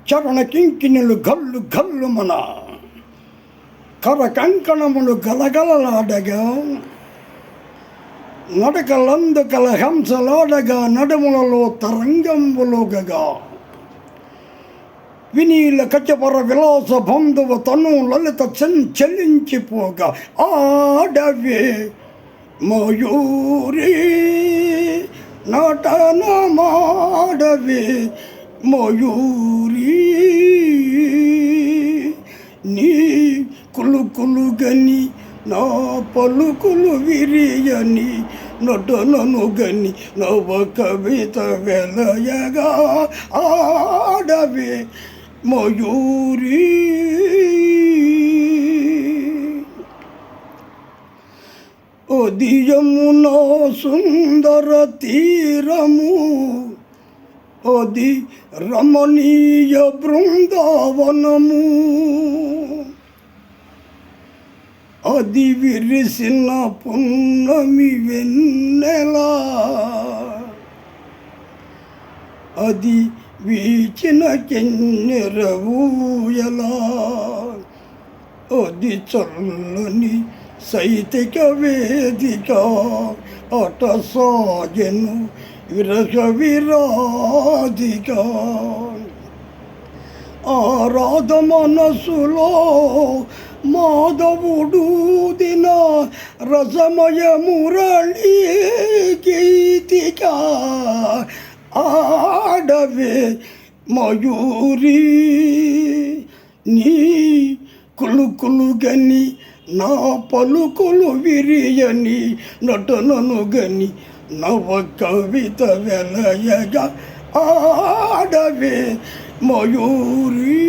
చరణ కింకిణులు గల్లు గల్లు మన కర కంకణములు గలగలలాడగా నడకలందు కలహంసలాడగా నడుములలో తరంగంబులోగగా వినీల కచపర విలాస బంధువ తను లలిత చెల్లించిపోగా ఆడవే మయూరి నటన మాడవే మయూరి నీ కులుకులుగని నా పలుకులు విరియని నటనను గని నవ కవిత వెలయగా ఆడవే మయూరి ఉదయమున సుందర తీరము అది రమణీయ బృందావనము అది విరిసిన పున్నమి వెన్నెలా అది వీచిన కెన్నెర ఊయలా అది చల్లని సైతిక వేదిక అట సాగెను విరగ విరాధిక ఆరాధ మనసులో మాధవుడు దిన రసమయ మురళీ గీతిక ఆడవే మయూరి నీ కులుకులు గని నా పలుకులు విరియని నటనను గని నవ కవిత వెలయగా ఆడవే మయూరి.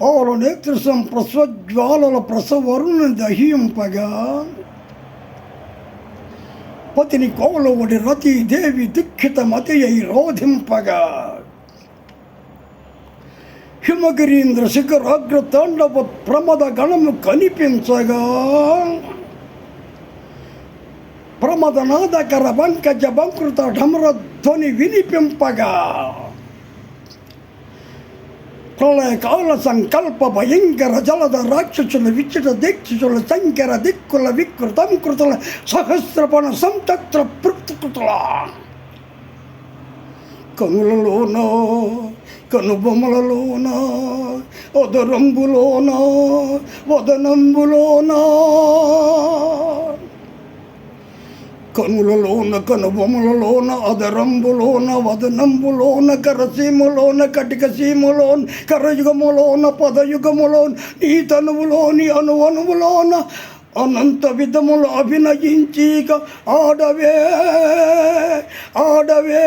పాల నేత్రసం ప్రస్వజ్వాలల ప్రసవరుని దహింపగా పతిని కోలవడి రతీదేవి దుఃఖిత మతి అయి రోధింపగా హిమగిరీంద్ర శిఖరాగ్ర తాండవ ప్రమద గణము కనిపించగా ప్రమదనాదకర బంకజ బంకృత ఢమర ధ్వని వినిపింపగా ప్రళయకాల సంకల్ప భయంకర జలద రాక్షసుల విచిట దీక్షుల శంకర దిక్కుల వికృతంకృతుల సహస్రపణ సంతక్త పృక్తుల కనులలోన కనుబొమ్మలలోన ఉదరంబులోన వదనంబులోన కనులలోన కనుబొమ్మలలోన అదరంబులోన వదనంబులోన కరసీములోన కటిక సీములోన కరయుగములోన పదయుగములోన ఈ తనువులోని అణువణువులోన అనంత విధములు అభినయించిక ఆడవే ఆడవే